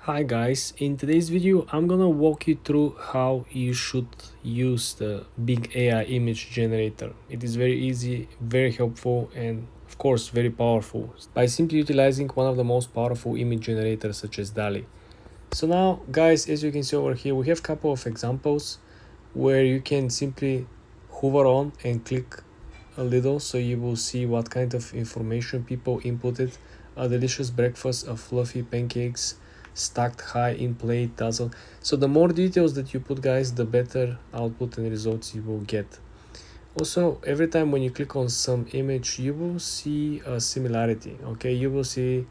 Hi guys, in today's video I'm gonna walk you through how you should use the big AI image generator. It is very easy, very helpful, and of course very powerful by simply utilizing one of the most powerful image generators such as Dalio. So now guys, as you can see over here, we have a couple of examples where you can simply hover on and click a little so you will see what kind of information people inputted. A delicious breakfast of fluffy pancakes stacked high in plate dazzle. So the more details that you put guys, the better output and results you will get. Also, every time when you click on some image, you will see a similarity. Okay, you will see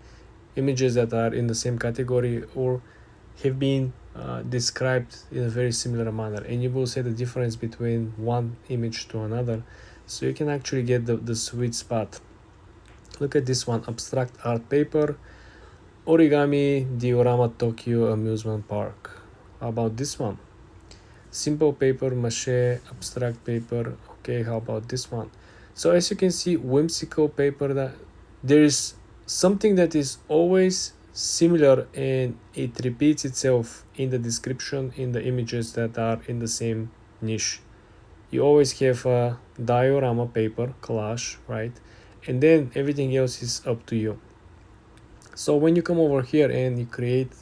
images that are in the same category or have been described in a very similar manner, and you will see the difference between one image to another, so you can actually get the sweet spot. Look at this one: abstract art paper, origami diorama Tokyo amusement park. How about this one? Simple paper mache abstract paper. Okay, how about this one? So as you can see, whimsical paper, that there is something that is always similar and it repeats itself in the description in the images that are in the same niche. You always have a diorama paper collage, right? And then everything else is up to you. So when you come over here and you create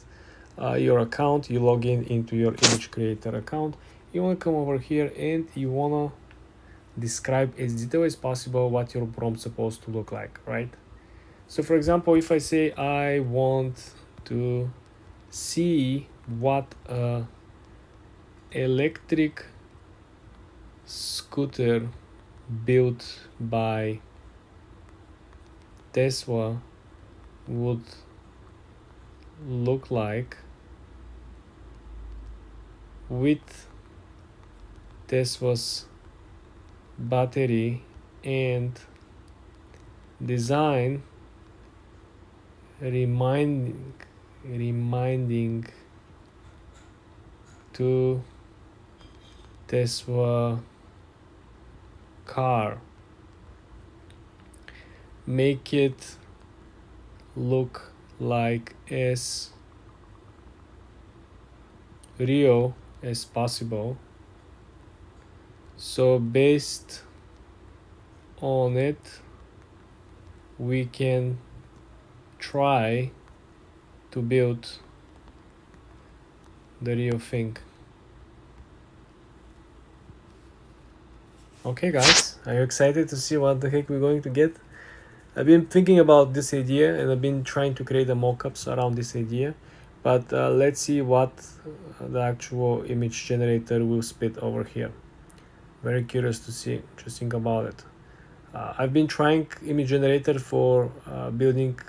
your account, you log in into your image creator account, you want to come over here and you want to describe as detailed as possible what your prompt supposed to look like, right? So for example, if I say I want to see what a electric scooter built by Tesla would look like with Tesla's battery and design reminding to Tesla car, make it look like as real as possible. So based on it, we can try to build the real thing. Okay guys, are you excited to see what the heck we're going to get? I've been thinking about this idea and I've been trying to create a mock-ups around this idea, but let's see what the actual image generator will spit over here. Very curious to see, just think about it. I've been trying image generator for building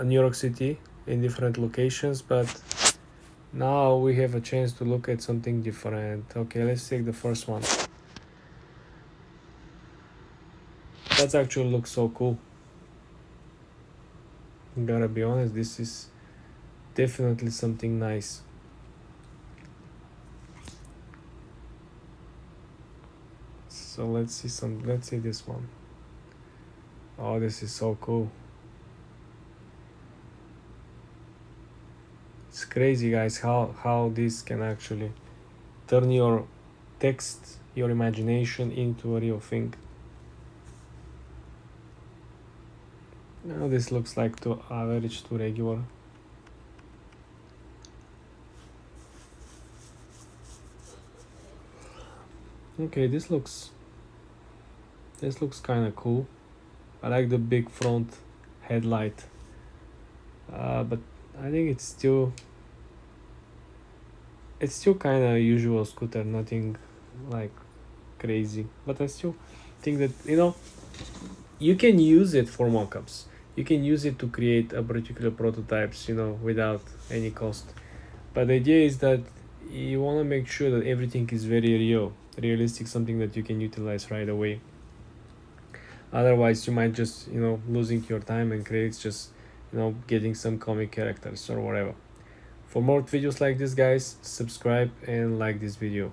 New York City in different locations, but now we have a chance to look at something different. Okay, let's take the first one. That actually looks so cool. Gotta be honest, this is definitely something nice. So let's see this one. Oh, this is so cool. It's crazy guys how this can actually turn your text, your imagination into a real thing. Now this looks like too average, too regular. Okay, this looks kind of cool. I like the big front headlight, but I think it's still kind of usual scooter, nothing like crazy. But I still think that you can use it for mockups. You can use it to create a particular prototypes, without any cost. But the idea is that you want to make sure that everything is very realistic, something that you can utilize right away. Otherwise, you might just losing your time and create just getting some comic characters or whatever. For more videos like this, guys, subscribe and like this video.